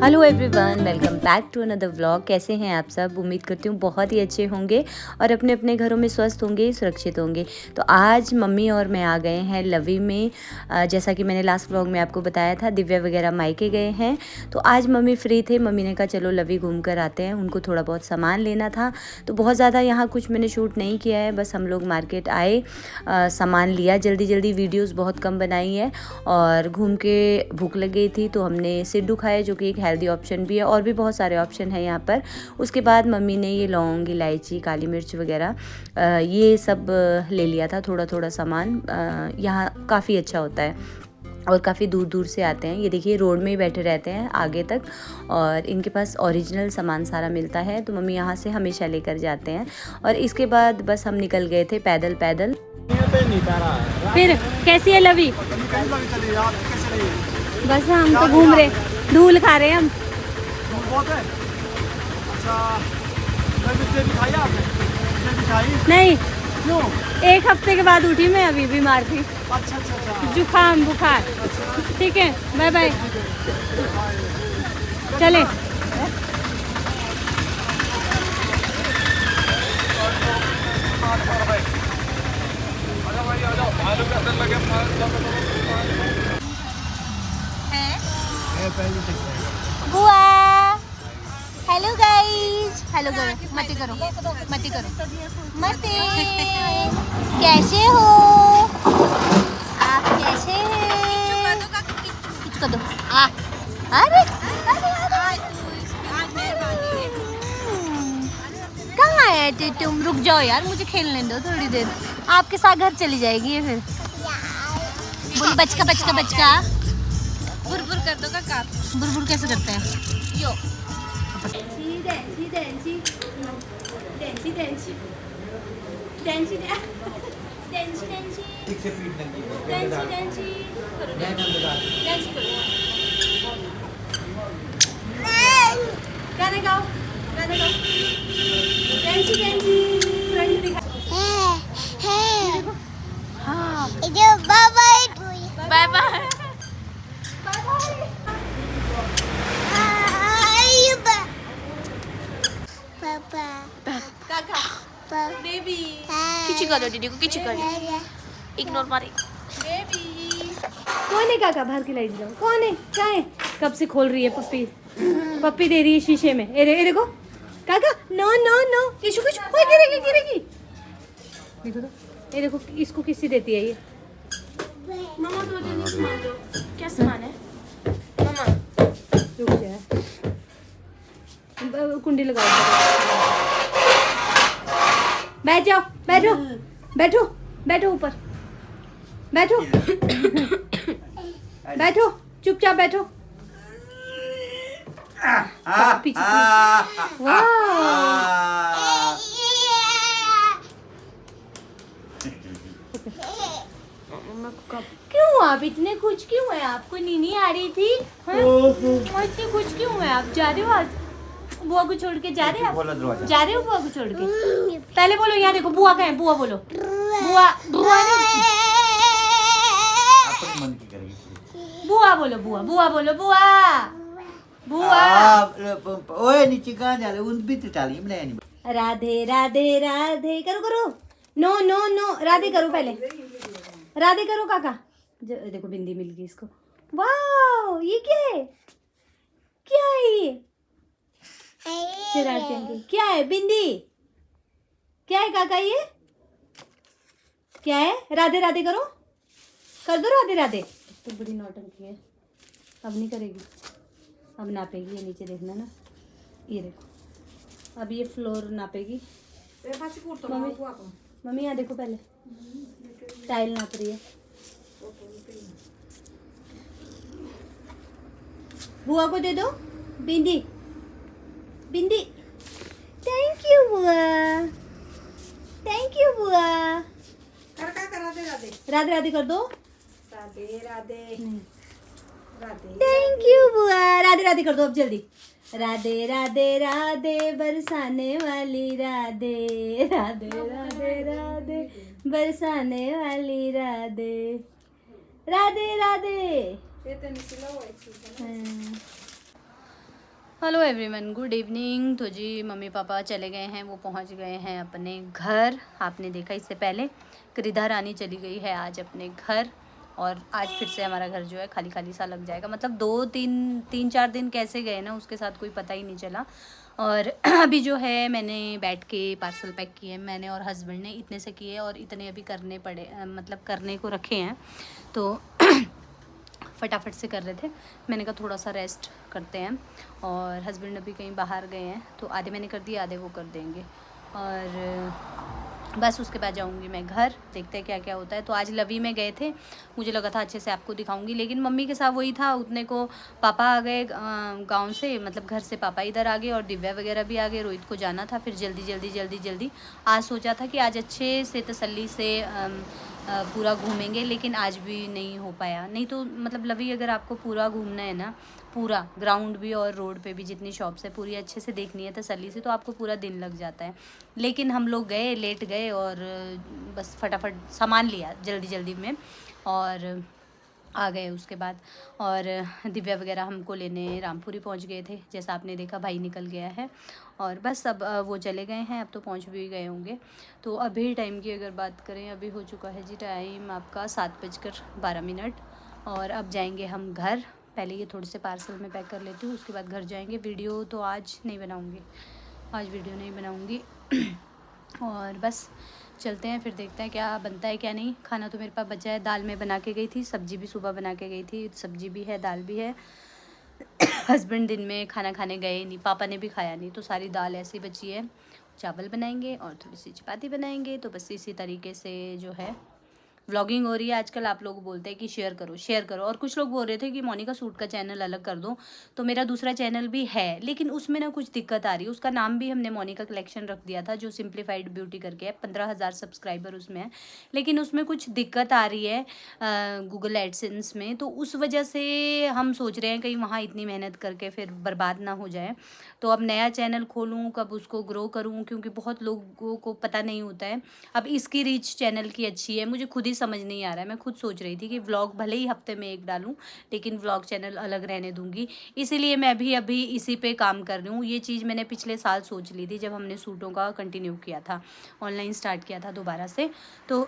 Hello everyone, welcome back to another vlog. कैसे हैं आप सब? उम्मीद करती हूँ बहुत ही अच्छे होंगे और अपने अपने घरों में स्वस्थ होंगे, सुरक्षित होंगे। तो आज मम्मी और मैं आ गए हैं लवी में। जैसा कि मैंने लास्ट व्लॉग में आपको बताया था, दिव्या वगैरह मायके गए हैं। तो आज मम्मी फ्री थे, मम्मी ने कहा चलो लवी घूम कर आते हैं। उनको थोड़ा बहुत सामान लेना था, तो बहुत ज़्यादा यहाँ कुछ मैंने शूट नहीं किया है, बस हम लोग मार्केट आए, सामान लिया, जल्दी जल्दी वीडियोज़ बहुत कम बनाई है। और घूम के भूख लग गई थी तो हमने सिड्डू खाए, जो कि एक हेल्दी ऑप्शन भी है, और भी बहुत सारे ऑप्शन हैं यहाँ पर। उसके बाद मम्मी ने ये लौंग, इलायची, काली मिर्च वगैरह ये सब ले लिया था, थोड़ा थोड़ा सामान। यहाँ काफ़ी अच्छा होता है और काफ़ी दूर दूर से आते हैं। ये देखिए रोड में ही बैठे रहते हैं आगे तक, और इनके पास ओरिजिनल सामान सारा मिलता है, तो मम्मी यहाँ से हमेशा लेकर जाते हैं। और इसके बाद बस हम निकल गए थे पैदल पैदल। फिर कैसी है लवी? बस हम तो घूम रहे, धूल खा रहे हैं हम। नहीं, एक हफ्ते के बाद उठी मैं, अभी बीमार थी। जुकाम बुखार। ठीक है, बाय बाय। चले। बुआ, हेलो गाइस, हेलो करो, मत करो, मत करो, मत। कैसे हो आप? कैसे हैं? किचका दो। अरे कहाँ आए थे तुम? रुक जाओ यार, मुझे खेलने दो थोड़ी देर। आपके साथ घर चली जाएगी ये फिर। बोल बचका बचका बचका। बुरबुर कर दो का। बुरबुर कैसे करते हैं? यो गाना गाओ, गाना गाओ। Bye bye. बेबी किची कर दो, दीदी को किची कर दो। इग्नोर मारे बेबी। कौन है काका? बाहर की लाइट जाओ। कौन है? क्या है? कब से खोल रही है पप्पी? पप्पी दे रही है शीशे में। ये देखो काका। नो नो नो, किशु किशु, ओए गिरेगी गिरेगी। देखो तो, ये देखो इसको किसी देती है ये। मामा दो जल्दी सामान दो। क्या सामान है मामा? रुक जा, कुंडी लगाओ। बैठ जाओ, बैठो बैठो बैठो, ऊपर बैठो। बैठो, चुपचाप बैठो। पीछे वाह, क्यों आप इतने खुश क्यों है? आपको नींद आ रही थी? इतने खुश क्यों है आप? जा रहे हो आज बुआ को छोड़ के? जा रहे हो? जा रहे हो बुआ को छोड़ के? पहले बोलो, यहाँ देखो बुआ कहाँ है? बुआ बोलो। बुआ बुआ नहीं, बुआ बोलो, बुआ बुआ बोलो, बुआ बुआ। ओए नीचे कहाँ जा रहे? उन भी तो चाली बनाया नहीं। राधे राधे राधे करो करो। नो नो नो, राधे करो पहले, राधे करो काका। देखो बिंदी मिल गई इसको। वाह, ये क्या है? क्या है ये? शरारती अंकल, क्या है? बिंदी क्या है काका ये? क्या है? राधे राधे करो, कर दो राधे राधे। तो बड़ी नौटंकी है, अब नहीं करेगी, अब नापेगी। ये नीचे देखना ना, ये देखो, अब ये फ्लोर नापेगी। मम्मी मम्मी यहाँ देखो पहले, टाइल नाप रही है। बुआ को दे दो बिंदी, बिंदी। थैंक यू बुआ, थैंक यू बुआ। राधे राधे कर दो। राधे राधे, थैंक यू बुआ। राधे राधे कर दो अब जल्दी। राधे राधे राधे बरसाने वाली राधे, राधे राधे राधे बरसाने वाली Radhe, Radhe Radhe. Hello everyone, good evening. तो जी मम्मी पापा चले गए हैं, वो पहुंच गए हैं अपने घर। आपने देखा इससे पहले कृदा रानी चली गई है आज अपने घर, और आज फिर से हमारा घर जो है खाली खाली सा लग जाएगा। मतलब 2-3-4 दिन कैसे गए ना, उसके साथ कोई पता ही नहीं चला। और अभी जो है मैंने बैठ के पार्सल पैक किए, मैंने और हस्बैंड ने इतने से किए, और इतने अभी करने पड़े, मतलब करने को रखे हैं। तो फटाफट से कर रहे थे। मैंने कहा थोड़ा सा रेस्ट करते हैं, और हस्बैंड अभी कहीं बाहर गए हैं, तो आधे मैंने कर दिए, आधे वो कर देंगे। और बस उसके बाद जाऊंगी मैं घर, देखते हैं क्या क्या होता है। तो आज लवी में गए थे, मुझे लगा था अच्छे से आपको दिखाऊंगी, लेकिन मम्मी के साथ वही था। उतने को पापा आ गए गांव से, मतलब घर से पापा इधर आ गए, और दिव्या वगैरह भी आ गए। रोहित को जाना था, फिर जल्दी आज सोचा था कि आज अच्छे से तसल्ली से पूरा घूमेंगे, लेकिन आज भी नहीं हो पाया। नहीं तो मतलब लवी, अगर आपको पूरा घूमना है ना, पूरा ग्राउंड भी और रोड पे भी जितनी शॉप्स है पूरी अच्छे से देखनी है तसल्ली से, तो आपको पूरा दिन लग जाता है। लेकिन हम लोग गए, लेट गए, और बस फटाफट सामान लिया जल्दी में, और आ गए उसके बाद। और दिव्या वगैरह हमको लेने रामपुरी पहुंच गए थे, जैसा आपने देखा भाई निकल गया है। और बस अब वो चले गए हैं, अब तो पहुंच भी गए होंगे। तो अभी टाइम की अगर बात करें, अभी हो चुका है जी टाइम आपका 7:12, और अब जाएंगे हम घर। पहले ये थोड़े से पार्सल में पैक कर लेती हूँ, उसके बाद घर जाएंगे। वीडियो तो आज नहीं बनाऊँगी, आज वीडियो नहीं बनाऊँगी। और बस चलते हैं, फिर देखते हैं क्या बनता है क्या नहीं। खाना तो मेरे पास बचा है, दाल मैं बना के गई थी, सब्ज़ी भी सुबह बना के गई थी, सब्ज़ी भी है, दाल भी है। हस्बैंड दिन में खाना खाने गए नहीं, पापा ने भी खाया नहीं, तो सारी दाल ऐसी बची है। चावल बनाएंगे और थोड़ी सी चपाती बनाएंगे, तो बस इसी तरीके से जो है व्लॉगिंग हो रही है आजकल। आप लोग बोलते हैं कि शेयर करो, और कुछ लोग बोल रहे थे कि मोनिका सूट का चैनल अलग कर दो। तो मेरा दूसरा चैनल भी है, लेकिन उसमें ना कुछ दिक्कत आ रही है। उसका नाम भी हमने मोनिका कलेक्शन रख दिया था, जो सिंप्लीफाइड ब्यूटी करके है। 15,000 सब्सक्राइबर उसमें है, लेकिन उसमें कुछ दिक्कत आ रही है गूगल एडसेंस में। तो उस वजह से हम सोच रहे हैं कहीं वहाँ इतनी मेहनत करके फिर बर्बाद ना हो जाए। तो अब नया चैनल खोलूँ, कब उसको ग्रो करूँ, क्योंकि बहुत लोगों को पता नहीं होता है। अब इसकी रीच चैनल की अच्छी है, मुझे खुद ही समझ नहीं आ रहा है। मैं खुद सोच रही थी कि व्लॉग भले ही हफ्ते में एक डालूं, लेकिन व्लॉग चैनल अलग रहने दूंगी। इसीलिए मैं भी अभी इसी पे काम कर रही हूँ। ये चीज़ मैंने पिछले साल सोच ली थी, जब हमने सूटों का कंटिन्यू किया था, ऑनलाइन स्टार्ट किया था दोबारा से। तो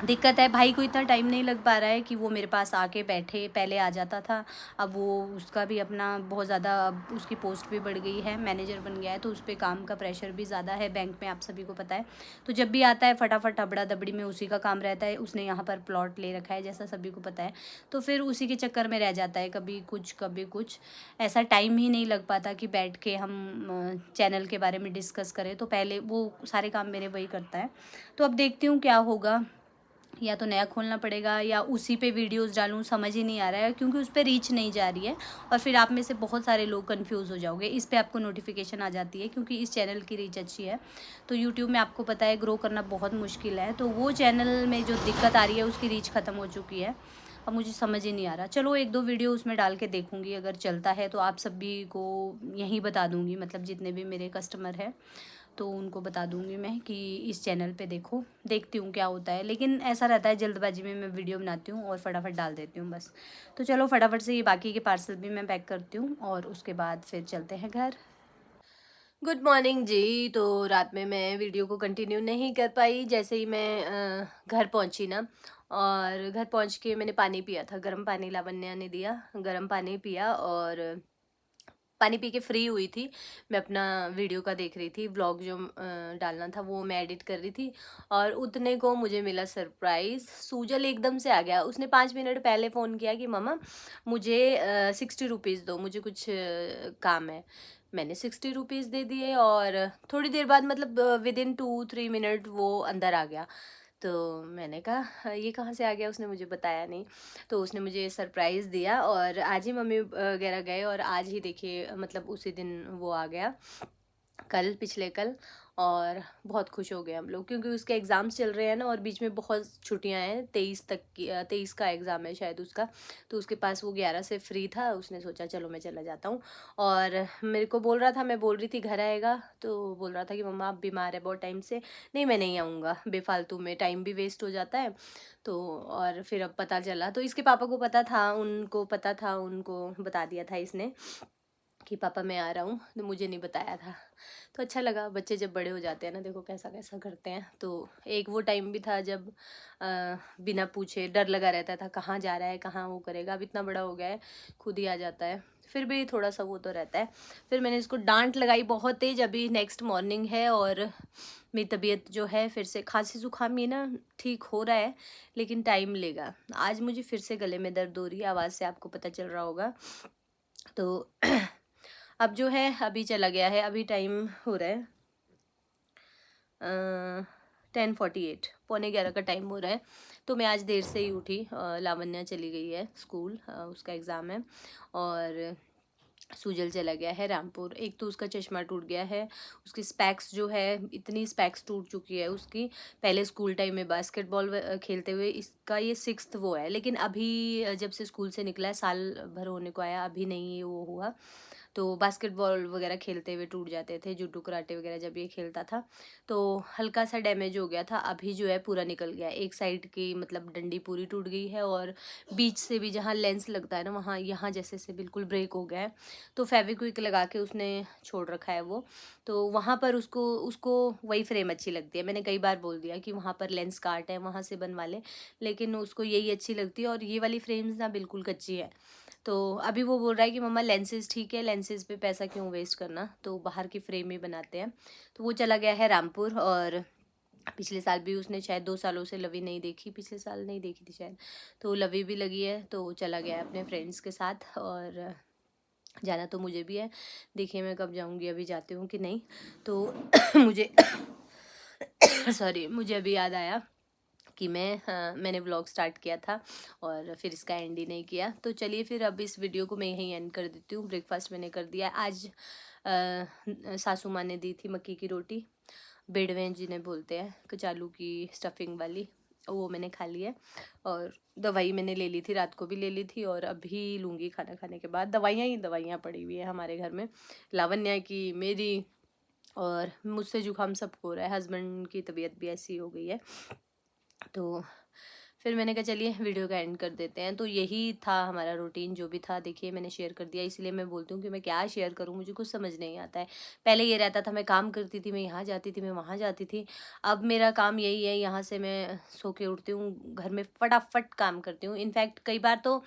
दिक्कत है, भाई को इतना टाइम नहीं लग पा रहा है कि वो मेरे पास आके बैठे। पहले आ जाता था, अब वो उसका भी अपना बहुत ज़्यादा, अब उसकी पोस्ट भी बढ़ गई है, मैनेजर बन गया है, तो उस पर काम का प्रेशर भी ज़्यादा है बैंक में, आप सभी को पता है। तो जब भी आता है फटाफट हबड़ा दबड़ी में उसी का काम रहता है। उसने यहाँ पर प्लॉट ले रखा है, जैसा सभी को पता है, तो फिर उसी के चक्कर में रह जाता है, कभी कुछ ऐसा टाइम ही नहीं लग पाता कि बैठ के हम चैनल के बारे में डिस्कस करें। तो पहले वो सारे काम मेरे वही करता है। तो अब देखती हूँ क्या होगा, या तो नया खोलना पड़ेगा या उसी पे वीडियोस डालूं, समझ ही नहीं आ रहा है, क्योंकि उस पर रीच नहीं जा रही है। और फिर आप में से बहुत सारे लोग कंफ्यूज हो जाओगे। इस पे आपको नोटिफिकेशन आ जाती है, क्योंकि इस चैनल की रीच अच्छी है। तो यूट्यूब में आपको पता है ग्रो करना बहुत मुश्किल है, तो वो चैनल में जो दिक्कत आ रही है उसकी रीच ख़त्म हो चुकी है। अब मुझे समझ ही नहीं आ रहा। चलो 1-2 वीडियो उसमें डाल के देखूँगी, अगर चलता है तो आप सभी को यहीं बता दूँगी, मतलब जितने भी मेरे कस्टमर हैं तो उनको बता दूंगी मैं कि इस चैनल पे देखो, देखती हूँ क्या होता है। लेकिन ऐसा रहता है जल्दबाजी में मैं वीडियो बनाती हूँ और फटाफट डाल देती हूँ बस। तो चलो फटाफट से ये बाकी के पार्सल भी मैं पैक करती हूँ, और उसके बाद फिर चलते हैं घर। गुड मॉर्निंग जी। तो रात में मैं वीडियो को कंटिन्यू नहीं कर पाई। जैसे ही मैं घर पहुंची ना, और घर पहुंच के मैंने पानी पिया था, गर्म पानी लावण्या ने दिया, गर्म पानी पिया, और पानी पी के फ्री हुई थी। मैं अपना वीडियो का देख रही थी, व्लॉग जो डालना था वो मैं एडिट कर रही थी, और उतने को मुझे मिला सरप्राइज़। सूजल एकदम से आ गया। उसने 5 मिनट पहले फ़ोन किया कि मम्मा मुझे 60 रुपीज़ दो, मुझे कुछ काम है। मैंने 60 रुपीज़ दे दिए, और थोड़ी देर बाद मतलब विदिन 2-3 मिनट वो अंदर आ गया। तो मैंने कहा ये कहाँ से आ गया, उसने मुझे बताया नहीं। तो उसने मुझे सरप्राइज़ दिया, और आज ही मम्मी वगैरह गए, और आज ही देखिए मतलब उसी दिन वो आ गया, पिछले कल। और बहुत खुश हो गए हम लोग, क्योंकि उसके एग्ज़ाम्स चल रहे हैं ना, और बीच में बहुत छुट्टियां हैं, 23 तक की, 23 का एग्ज़ाम है शायद उसका। तो उसके पास वो 11 से फ्री था, उसने सोचा चलो मैं चला जाता हूँ। और मेरे को बोल रहा था, मैं बोल रही थी घर आएगा, तो बोल रहा था कि मम्मा आप बीमार है बहुत टाइम से, नहीं मैं नहीं आऊँगा, बेफालतू में टाइम भी वेस्ट हो जाता है। तो और फिर अब पता चला, तो इसके पापा को पता था, उनको पता था, उनको बता दिया था इसने। कि पापा मैं आ रहा हूँ, तो मुझे नहीं बताया था। तो अच्छा लगा, बच्चे जब बड़े हो जाते हैं ना, देखो कैसा कैसा करते हैं। तो एक वो टाइम भी था जब बिना पूछे डर लगा रहता था, कहाँ जा रहा है, कहाँ वो करेगा। अब इतना बड़ा हो गया है, खुद ही आ जाता है, फिर भी थोड़ा सा वो तो रहता है। फिर मैंने इसको डांट लगाई बहुत तेज। अभी नेक्स्ट मॉर्निंग है और मेरी तबीयत जो है फिर से खांसी जुकाम ये ना ठीक हो रहा है, लेकिन टाइम लेगा। आज मुझे फिर से गले में दर्द हो रही है, आवाज़ से आपको पता चल रहा होगा। तो अब जो है अभी चला गया है, अभी टाइम हो रहा है 10:48, 11:45 का टाइम हो रहा है। तो मैं आज देर से ही उठी। लावण्या चली गई है स्कूल, उसका एग्ज़ाम है। और सुजल चला गया है रामपुर। एक तो उसका चश्मा टूट गया है, उसकी स्पेक्स जो है, इतनी स्पेक्स टूट चुकी है उसकी। पहले स्कूल टाइम में बास्केटबॉल खेलते हुए, इसका ये 6th वो है, लेकिन अभी जब से स्कूल से निकला है, साल भर होने को आया, अभी नहीं वो हुआ। तो बास्केटबॉल वगैरह खेलते हुए टूट जाते थे, जूडो कराटे वगैरह जब ये खेलता था, तो हल्का सा डैमेज हो गया था। अभी जो है पूरा निकल गया है, एक साइड की मतलब डंडी पूरी टूट गई है, और बीच से भी जहाँ लेंस लगता है ना, वहाँ यहाँ जैसे से बिल्कुल ब्रेक हो गया है। तो फेविक्विक लगा के उसने छोड़ रखा है वो। तो वहाँ पर उसको उसको वही फ्रेम अच्छी लगती है। मैंने कई बार बोल दिया कि वहाँ पर लेंस काट है, वहाँ से बनवा ले, लेकिन उसको यही अच्छी लगती है। और ये वाली फ्रेम्स ना बिल्कुल कच्ची है। तो अभी वो बोल रहा है कि मम्मा लेंसेज ठीक है, लेंसेज पे पैसा क्यों वेस्ट करना, तो बाहर की फ्रेम ही बनाते हैं। तो वो चला गया है रामपुर। और पिछले साल भी उसने शायद 2 सालों से लवी नहीं देखी, पिछले साल नहीं देखी थी शायद, तो लवी भी लगी है। तो चला गया है अपने फ्रेंड्स के साथ, और जाना तो मुझे भी है। देखिए मैं कब जाऊंगी, अभी जाती हूँ कि नहीं। तो मुझे सॉरी, मुझे अभी याद आया कि मैंने व्लॉग स्टार्ट किया था और फिर इसका एंड ही नहीं किया। तो चलिए फिर अब इस वीडियो को मैं यहीं एंड कर देती हूँ। ब्रेकफास्ट मैंने कर दिया आज। सासू माँ ने दी थी मक्की की रोटी, बेडवें जिन्हें बोलते हैं, कचालू की स्टफिंग वाली, वो मैंने खा ली है। और दवाई मैंने ले ली थी, रात को भी ले ली थी, और अभी लूँगी खाना खाने के बाद। दवाइयाँ ही दवाइयाँ पड़ी हुई है हमारे घर में, लावण्या की, मेरी, और मुझसे जुकाम सबको हो रहा है। हस्बैंड की तबीयत भी ऐसी हो गई है। तो फिर मैंने कहा चलिए वीडियो का एंड कर देते हैं। तो यही था हमारा रूटीन, जो भी था देखिए मैंने शेयर कर दिया। इसलिए मैं बोलती हूँ कि मैं क्या शेयर करूँ, मुझे कुछ समझ नहीं आता है। पहले ये रहता था, मैं काम करती थी, मैं यहाँ जाती थी, मैं वहाँ जाती थी। अब मेरा काम यही है, यहाँ से मैं सो के उठती हूँ, घर में फटाफट काम करती हूँ। इनफैक्ट कई बार तो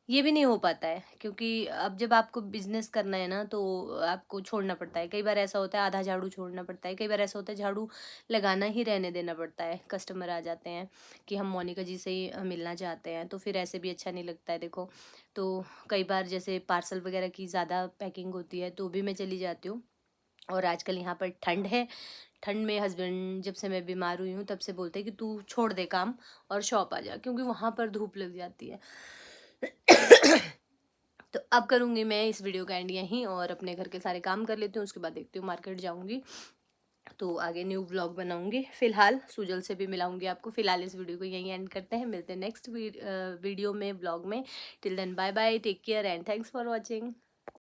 ये भी नहीं हो पाता है, क्योंकि अब जब आपको बिजनेस करना है ना, तो आपको छोड़ना पड़ता है। कई बार ऐसा होता है आधा झाड़ू छोड़ना पड़ता है, कई बार ऐसा होता है झाड़ू लगाना ही रहने देना पड़ता है। कस्टमर आ जाते हैं कि हम मोनिका जी से ही मिलना चाहते हैं, तो फिर ऐसे भी अच्छा नहीं लगता है देखो। तो कई बार जैसे पार्सल वगैरह की ज़्यादा पैकिंग होती है, तो भी मैं चली जाती हूँ। और आजकल यहाँ पर ठंड है, ठंड में हस्बैंड जब से मैं बीमार हुई हूँ तब से बोलते हैं कि तू छोड़ दे काम और शॉप आ जा, क्योंकि वहाँ पर धूप लग जाती है। तो अब करूँगी मैं इस वीडियो का एंड यहीं, और अपने घर के सारे काम कर लेती हूँ, उसके बाद देखती हूँ मार्केट जाऊँगी, तो आगे न्यू व्लॉग बनाऊँगी। फ़िलहाल सुजल से भी मिलाऊँगी आपको। फ़िलहाल इस वीडियो को यहीं एंड करते हैं, मिलते हैं नेक्स्ट वीडियो में, व्लॉग में। Till then bye bye, take care and thanks for watching.